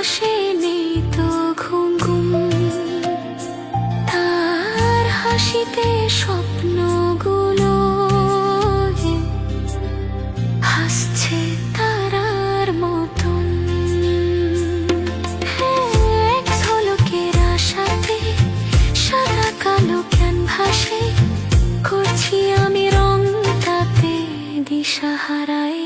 পাশে নেই তো ঘুম, তার হাসিতে স্বপ্নগুলো হাসছে তারার মতন। এক ঝলকের আশাতে সাদা কালো ক্যানভাসে করছি আমি রংটাতে দিশাহারায়